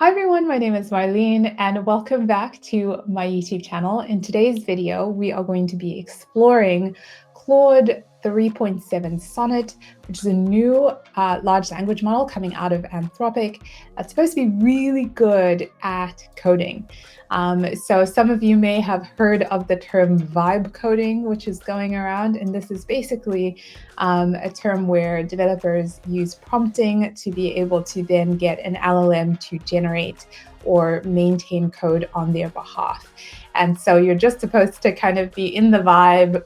Hi everyone, my name is Marlene and welcome back to my YouTube channel. In today's video, we are going to be exploring Claude 3.7 Sonnet, which is a new large language model coming out of Anthropic that's supposed to be really good at coding. So some of you may have heard of the term vibe coding, which is going around, and this is basically a term where developers use prompting to be able to then get an LLM to generate or maintain code on their behalf. And so you're just supposed to kind of be in the vibe,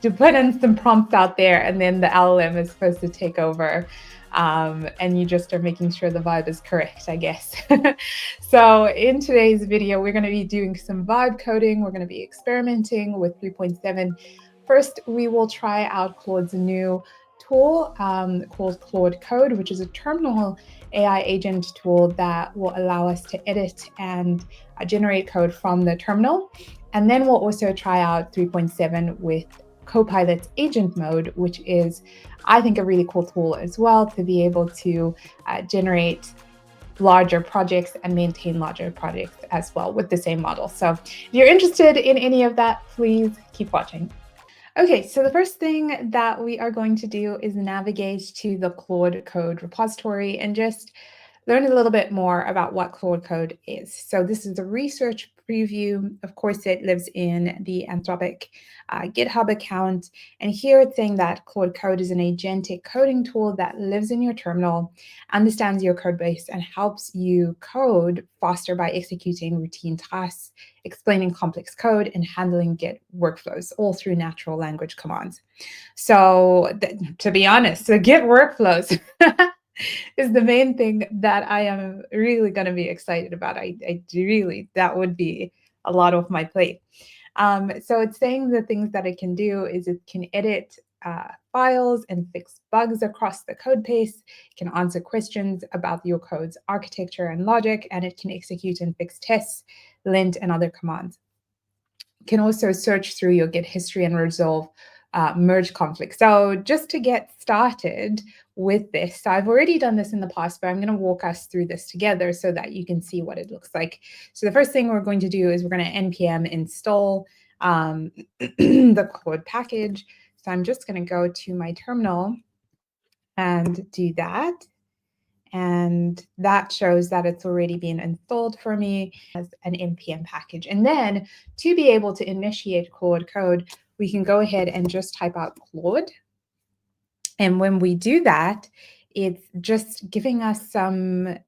to put in some prompts out there, and then the LLM is supposed to take over. And you just are making sure the vibe is correct, I guess. So in today's video, we're going to be doing some vibe coding. We're going to be experimenting with 3.7. First, we will try out Claude's new tool called Claude Code, which is a terminal AI agent tool that will allow us to edit and generate code from the terminal. And then we'll also try out 3.7 with CoPilot Agent Mode, which is, I think, a really cool tool as well to be able to generate larger projects and maintain larger projects as well with the same model. So if you're interested in any of that, please keep watching. Okay, so the first thing that we are going to do is navigate to the Claude Code repository and just learn a little bit more about what Claude Code is. So this is a research preview. Of course, it lives in the Anthropic GitHub account. And here it's saying that Claude Code is an agentic coding tool that lives in your terminal, understands your code base, and helps you code faster by executing routine tasks, explaining complex code, and handling Git workflows, all through natural language commands. So to be honest, the Git workflows is the main thing that I am really going to be excited about. I really, that would be a lot off my plate. So it's saying the things that it can do is it can edit files and fix bugs across the code base. It can answer questions about your code's architecture and logic, and it can execute and fix tests, lint, and other commands. It can also search through your Git history and resolve merge conflicts. So just to get started with this, so I've already done this in the past, but I'm going to walk us through this together so that you can see what it looks like. So the first thing we're going to do is we're going to npm install the Claude package. So I'm just going to go to my terminal and do that. And that shows that it's already been installed for me as an npm package. And then to be able to initiate Claude Code, we can go ahead and just type out Claude. And when we do that, it's just giving us some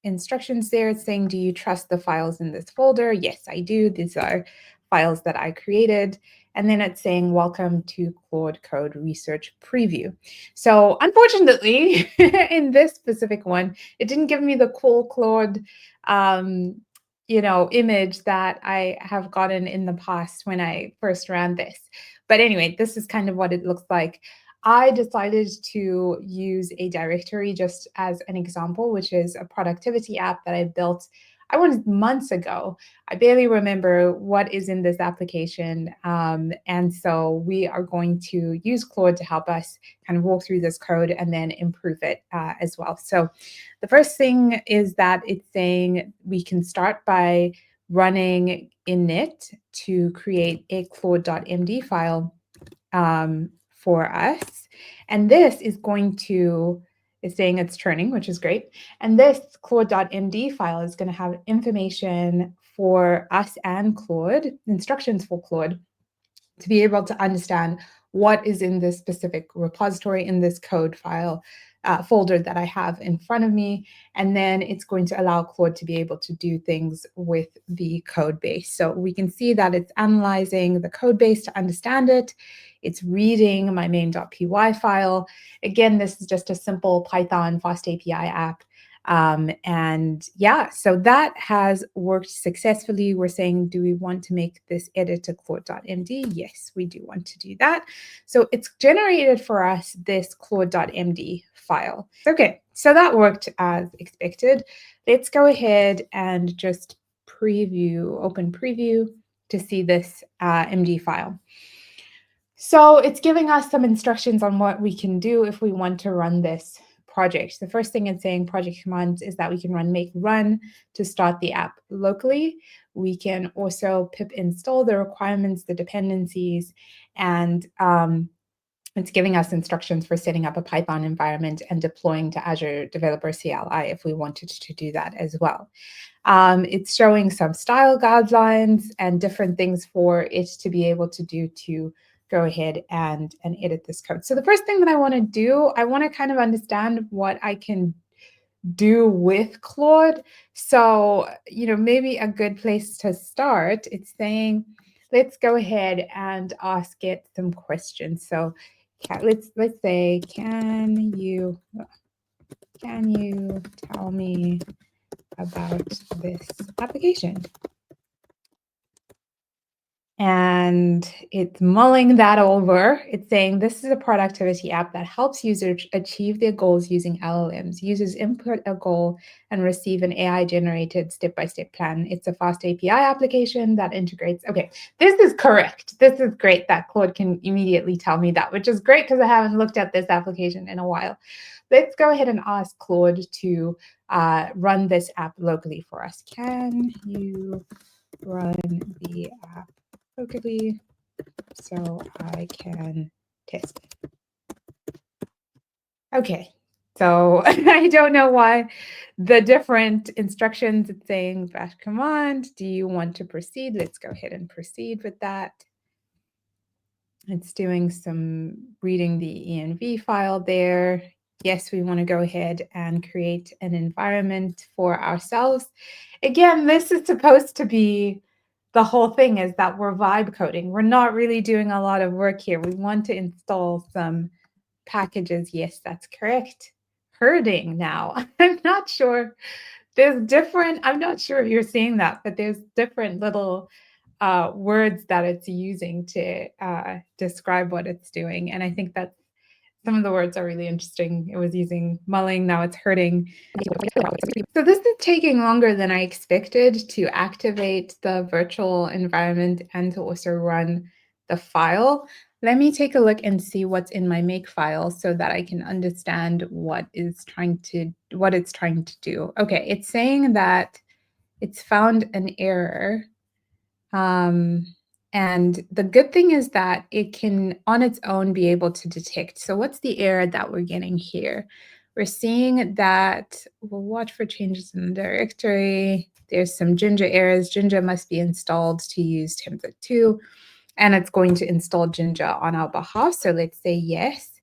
instructions there. It's saying, do you trust the files in this folder? Yes, I do. These are files that I created. And then it's saying, welcome to Claude Code Research Preview. So unfortunately, in this specific one, it didn't give me the cool Claude image that I have gotten in the past when I first ran this. But anyway, this is kind of what it looks like. I decided to use a directory just as an example, which is a productivity app that I built, I wanted months ago. I barely remember what is in this application. And so we are going to use Claude to help us kind of walk through this code and then improve it as well. So the first thing is that it's saying we can start by running init to create a claude.md file for us. And this is going to, it's saying it's turning, which is great. And this claude.md file is going to have information for us and Claude, instructions for Claude, to be able to understand what is in this specific repository in this code file folder that I have in front of me. And then it's going to allow Claude to be able to do things with the code base. So we can see that it's analyzing the code base to understand it. It's reading my main.py file. Again, this is just a simple Python fast API app. And yeah, so that has worked successfully. We're saying, do we want to make this edit to claude.md? Yes, we do want to do that. So it's generated for us this claude.md file. Okay, so that worked as expected. Let's go ahead and just open preview to see this MD file. So it's giving us some instructions on what we can do if we want to run this project. The first thing it's saying project commands is that we can run make run to start the app locally. We can also pip install the requirements, the dependencies, and it's giving us instructions for setting up a Python environment and deploying to Azure Developer CLI if we wanted to do that as well. It's showing some style guidelines and different things for it to be able to do to go ahead and edit this code. So the first thing that I want to do, I want to kind of understand what I can do with Claude. So, maybe a good place to start, it's saying, let's go ahead and ask it some questions. So let's say, can you tell me about this application? And it's mulling that over. It's saying this is a productivity app that helps users achieve their goals using LLMs. Users input a goal and receive an AI-generated step-by-step plan. It's a fast API application that integrates. Okay, this is correct. This is great that Claude can immediately tell me that, which is great because I haven't looked at this application in a while. Let's go ahead and ask Claude to run this app locally for us. Can you run the app locally so I can test it? Okay, so I don't know why the different instructions, it's saying bash command. Do you want to proceed? Let's go ahead and proceed with that. It's doing some reading the env file there. Yes, we want to go ahead and create an environment for ourselves. Again, this is supposed to be the whole thing, is that we're vibe coding. We're not really doing a lot of work here. We want to install some packages. Yes, that's correct. Herding now. I'm not sure. I'm not sure if you're seeing that, but there's different little words that it's using to describe what it's doing. And I think that some of the words are really interesting. It was using mulling, now it's herding. So this is taking longer than I expected to activate the virtual environment and to also run the file. Let me take a look and see what's in my make file so that I can understand what it's trying to do. Okay, it's saying that it's found an error. And the good thing is that it can on its own be able to detect. So what's the error that we're getting here? We're seeing that we'll watch for changes in the directory. There's some Ginger errors. Ginger must be installed to use template 2, and it's going to install Ginger on our behalf. So let's say yes.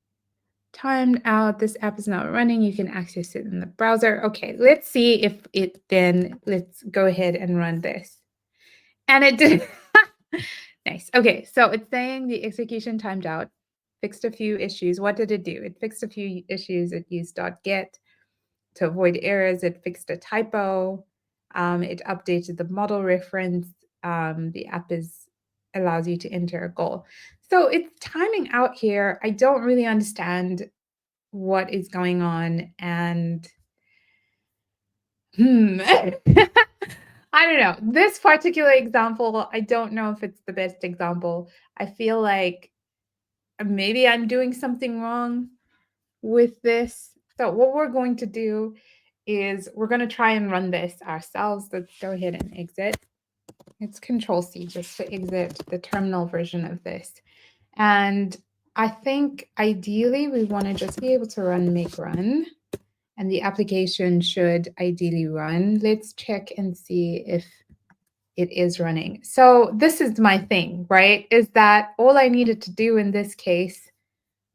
Timed out. This app is not running. You can access it in the browser. Okay, let's see if it then, let's go ahead and run this. And it did. Nice. Okay, so it's saying the execution timed out, fixed a few issues. What did it do? It fixed a few issues. It used .get to avoid errors. It fixed a typo. It updated the model reference. The app allows you to enter a goal. So it's timing out here. I don't really understand what is going on, and I don't know. This particular example, I don't know if it's the best example. I feel like maybe I'm doing something wrong with this. So what we're going to do is we're going to try and run this ourselves. Let's go ahead and exit. It's Control-C just to exit the terminal version of this. And I think ideally we want to just be able to run make run. And the application should ideally run. Let's check and see if it is running. So this is my thing, right? Is that all I needed to do in this case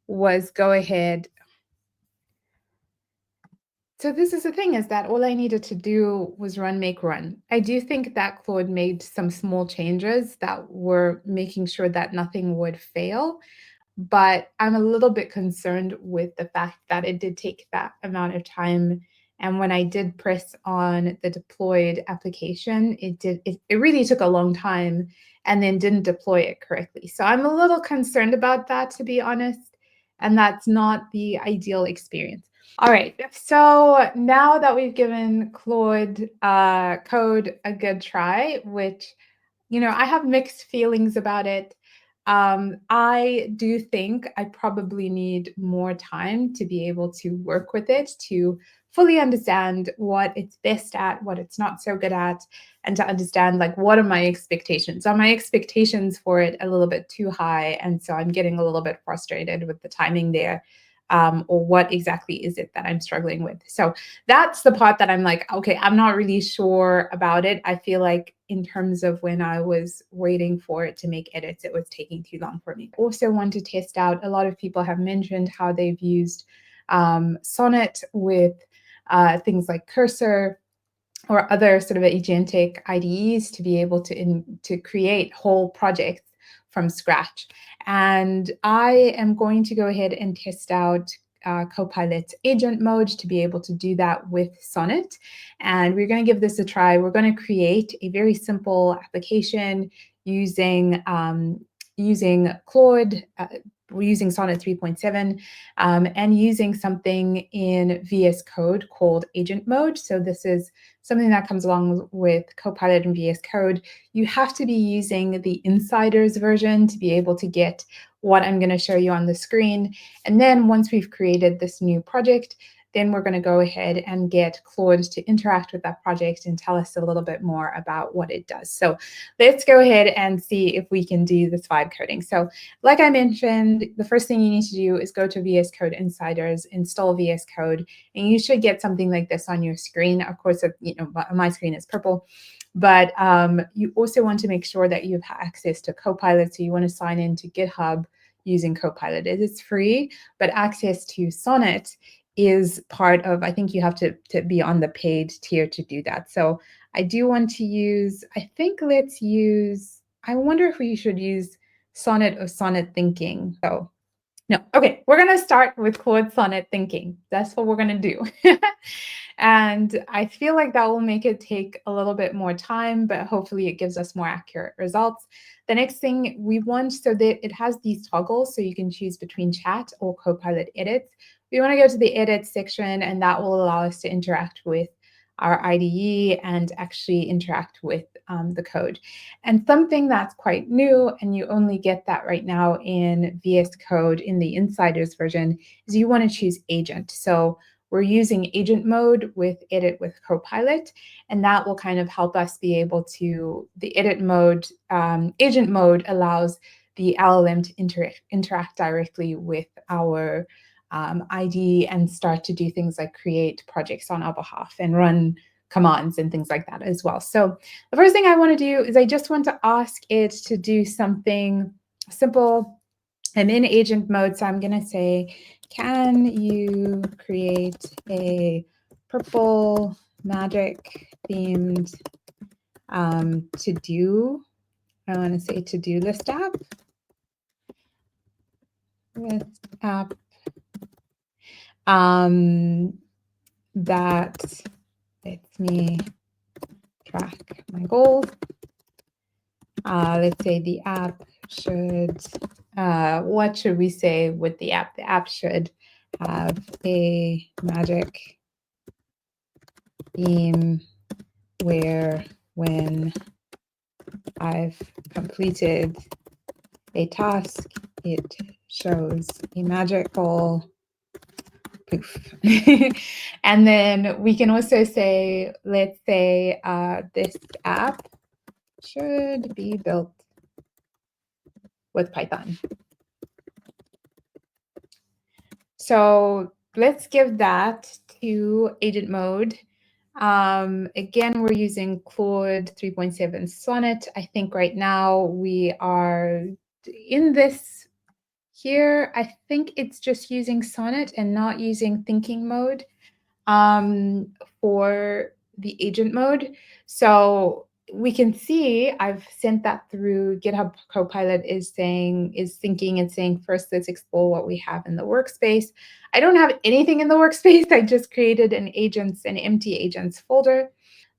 was go ahead. So this is the thing, is that all I needed to do was run make run. I do think that Claude made some small changes that were making sure that nothing would fail. But I'm a little bit concerned with the fact that it did take that amount of time. And when I did press on the deployed application, it really took a long time and then didn't deploy it correctly. So I'm a little concerned about that, to be honest. And that's not the ideal experience. All right, so now that we've given Claude Code a good try, which, I have mixed feelings about it. I do think I probably need more time to be able to work with it, to fully understand what it's best at, what it's not so good at, and to understand like what are my expectations. Are my expectations for it a little bit too high? And so I'm getting a little bit frustrated with the timing there. Or what exactly is it that I'm struggling with? So that's the part that I'm like, okay, I'm not really sure about it. I feel like in terms of when I was waiting for it to make edits, it was taking too long for me. Also want to test out, a lot of people have mentioned how they've used Sonnet with things like Cursor or other sort of agentic IDEs to be able to create whole projects from scratch. And I am going to go ahead and test out Copilot Agent Mode to be able to do that with Sonnet. And we're going to give this a try. We're going to create a very simple application using using Claude. We're using Sonnet 3.7 and using something in VS Code called Agent Mode. So this is something that comes along with Copilot and VS Code. You have to be using the insiders version to be able to get what I'm going to show you on the screen. And then once we've created this new project, then we're going to go ahead and get Claude to interact with that project and tell us a little bit more about what it does. So let's go ahead and see if we can do this vibe coding. So like I mentioned, the first thing you need to do is go to VS Code Insiders, install VS Code, and you should get something like this on your screen. Of course, my screen is purple, but you also want to make sure that you have access to Copilot. So you want to sign in to GitHub using Copilot. It is free, but access to Sonnet is part of, I think you have to be on the paid tier to do that. So I do want to use, I think let's use, I wonder if we should use Sonnet or Sonnet Thinking. So no, okay, we're gonna start with Claude Sonnet Thinking. That's what we're gonna do. And I feel like that will make it take a little bit more time, but hopefully it gives us more accurate results. The next thing we want, so that it has these toggles, so you can choose between chat or Copilot edits. We want to go to the edits section, and that will allow us to interact with our IDE and actually interact with the code. And something that's quite new, and you only get that right now in VS Code in the insiders version, is you want to choose agent. So we're using agent mode with edit with Copilot, and that will kind of help us be able to, the edit mode, agent mode allows the LLM to interact directly with our ID and start to do things like create projects on our behalf and run commands and things like that as well. So the first thing I want to do is I just want to ask it to do something simple. I'm in agent mode, so I'm going to say, can you create a purple magic themed to-do, I want to say to-do list app, that lets me track my goals. Let's say the app should, what should we say with the app? The app should have a magic theme where when I've completed a task, it shows a magical poof. And then we can also say, let's say this app should be built with Python. So let's give that to agent mode. Again, we're using Claude 3.7 Sonnet. I think right now we are in this here. I think it's just using Sonnet and not using thinking mode for the agent mode. So we can see I've sent that through GitHub Copilot is thinking and saying, first, let's explore what we have in the workspace. I don't have anything in the workspace. I just created an empty agents folder.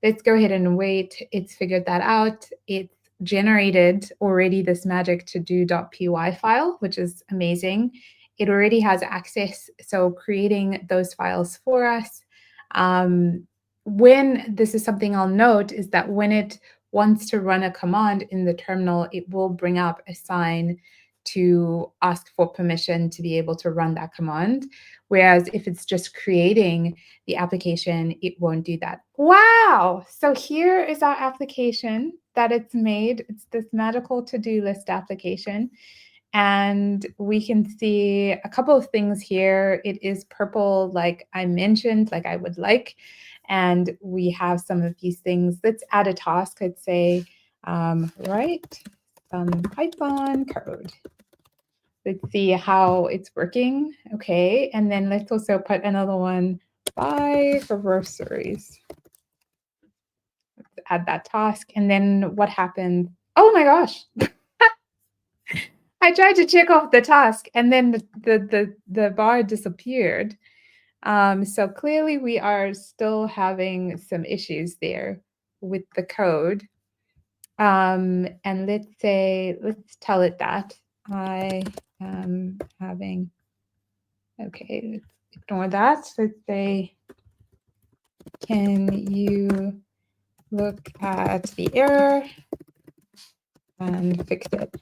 Let's go ahead and wait. It's figured that out. It's generated already this magic to-do.py file, which is amazing. It already has access, so creating those files for us. When this is something I'll note is that when it wants to run a command in the terminal, it will bring up a sign to ask for permission to be able to run that command. Whereas if it's just creating the application, it won't do that. Wow! So here is our application that it's made. It's this magical to-do list application. And we can see a couple of things here. It is purple, like I mentioned, like I would like. And we have some of these things. Let's add a task. Let's say, write some Python code. Let's see how it's working. Okay, and then let's also put another one, buy groceries. Let's add that task. And then what happened? Oh my gosh. I tried to check off the task and then the bar disappeared. So clearly we are still having some issues there with the code. And let's tell it that I am having, okay, let's ignore that. Let's say, can you look at the error and fix it?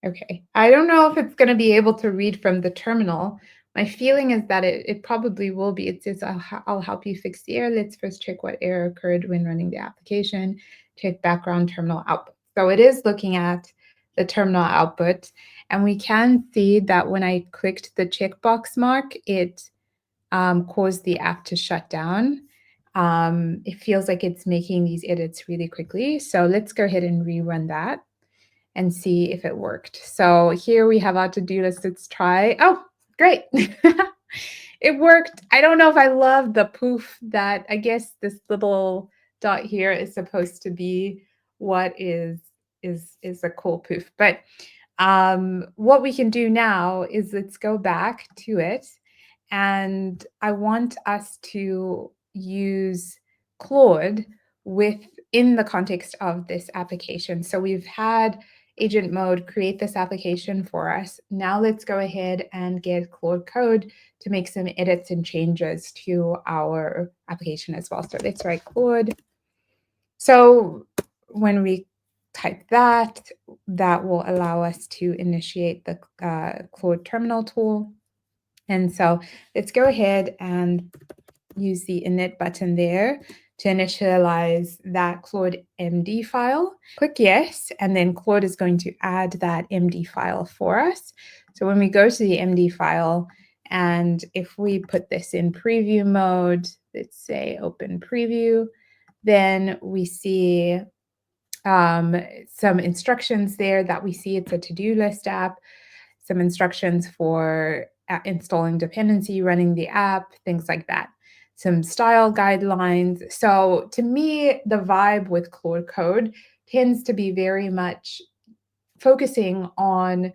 Okay, I don't know if it's going to be able to read from the terminal. My feeling is that it probably will be. It says, I'll help you fix the error. Let's first check what error occurred when running the application. Check background terminal output. So it is looking at the terminal output. And we can see that when I clicked the checkbox mark, it caused the app to shut down. It feels like it's making these edits really quickly. So let's go ahead and rerun that and see if it worked. So here we have our to-do list. Let's try. Oh, great. It worked. I don't know if I love the poof that I guess this little dot here is supposed to be what is a cool poof. But what we can do now is let's go back to it. And I want us to use Claude within the context of this application. So we've had Agent Mode create this application for us. Now let's go ahead and get Claude Code to make some edits and changes to our application as well. So let's write Claude. So when we type that, that will allow us to initiate the Claude terminal tool. And so let's go ahead and use the init button there to initialize that Claude MD file. Click yes, and then Claude is going to add that MD file for us. So when we go to the MD file, and if we put this in preview mode, let's say open preview, then we see some instructions there that we see it's a to-do list app, some instructions for installing dependency, running the app, things like that. Some style guidelines. So to me, the vibe with Claude Code tends to be very much focusing on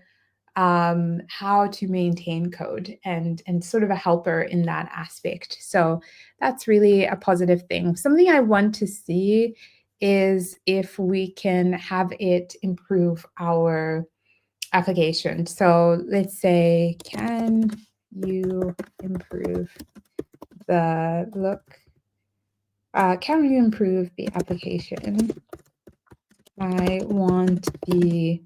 how to maintain code and sort of a helper in that aspect. So that's really a positive thing. Something I want to see is if we can have it improve our application. So let's say, can you improve the look? Can you improve the application? I want the,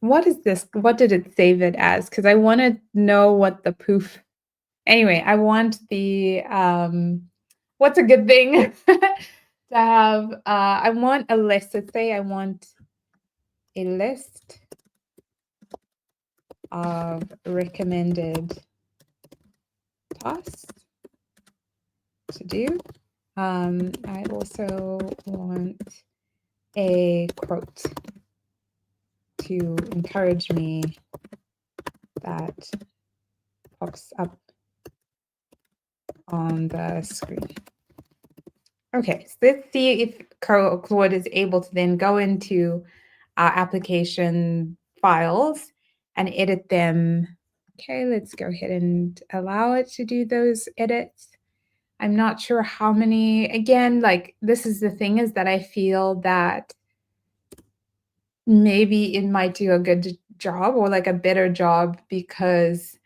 what is this? What did it save it as? Because I want to know what the poof. Anyway, I want the, what's a good thing to have? I want a list. Let's say I want a list of recommended tasks to do. I also want a quote to encourage me that pops up on the screen. Okay, so let's see if Claude is able to then go into our application files and edit them. Okay, let's go ahead and allow it to do those edits. I'm not sure how many, again, like this is the thing is that I feel that maybe it might do a good job or like a better job because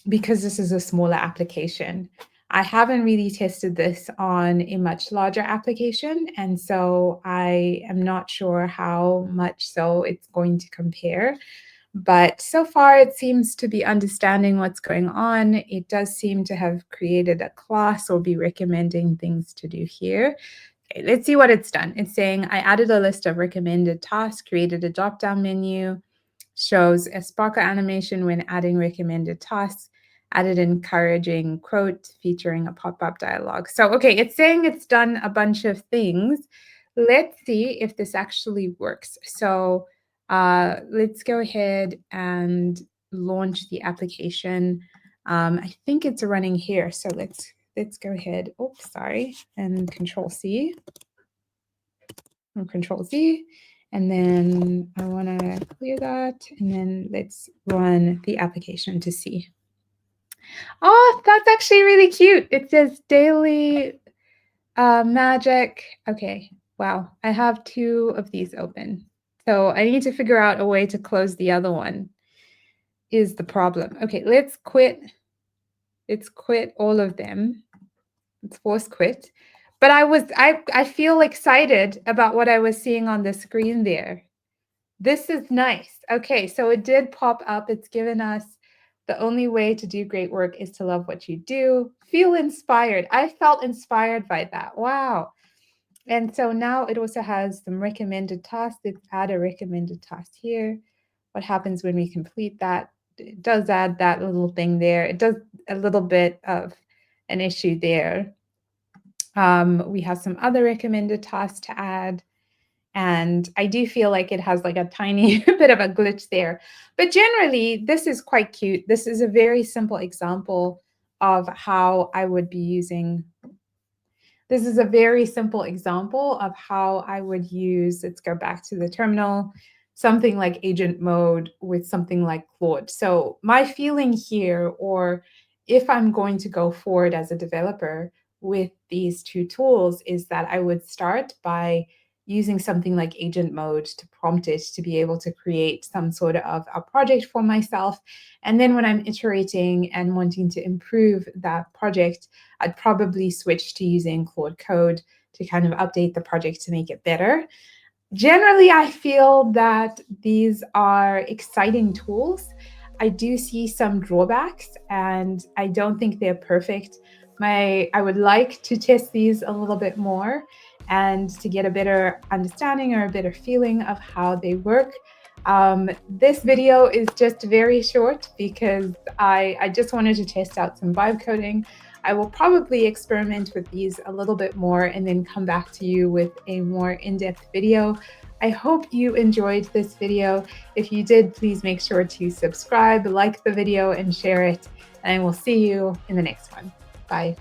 this is a smaller application. I haven't really tested this on a much larger application, and so I am not sure how much so it's going to compare. But so far, it seems to be understanding what's going on. It does seem to have created a class or be recommending things to do here. Okay, let's see what it's done. It's saying, I added a list of recommended tasks, created a drop-down menu, shows a sparkle animation when adding recommended tasks, added encouraging quote featuring a pop-up dialog. So, okay, it's saying it's done a bunch of things. Let's see if this actually works. So let's go ahead and launch the application. I think it's running here. So let's go ahead. Oops, sorry. And Control C. And Control Z. And then I want to clear that. And then let's run the application to see. Oh, that's actually really cute. It says daily magic. Okay. Wow. I have 2 of these open. So I need to figure out a way to close the other one is the problem. Okay, let's quit. Let's quit all of them. Let's force quit. But I feel excited about what I was seeing on the screen there. This is nice. Okay, so it did pop up. It's given us the only way to do great work is to love what you do. Feel inspired. I felt inspired by that. Wow. And so now it also has some recommended tasks. Let's add a recommended task here. What happens when we complete that? It does add that little thing there. It does a little bit of an issue there. We have some other recommended tasks to add. And I do feel like it has like a tiny bit of a glitch there. But generally, this is quite cute. This is a very simple example of how I would be using. This is a very simple example of how I would use, let's go back to the terminal, something like agent mode with something like Claude. So my feeling here, or if I'm going to go forward as a developer with these 2 tools, is that I would start by using something like agent mode to prompt it to be able to create some sort of a project for myself. And then when I'm iterating and wanting to improve that project, I'd probably switch to using Claude Code to kind of update the project to make it better. Generally, I feel that these are exciting tools. I do see some drawbacks, and I don't think they're perfect. I would like to test these a little bit more and to get a better understanding or a better feeling of how they work. This video is just very short because I just wanted to test out some vibe coding. I will probably experiment with these a little bit more and then come back to you with a more in-depth video. I hope you enjoyed this video. If you did, please make sure to subscribe, like the video, and share it. And I will see you in the next one. Bye.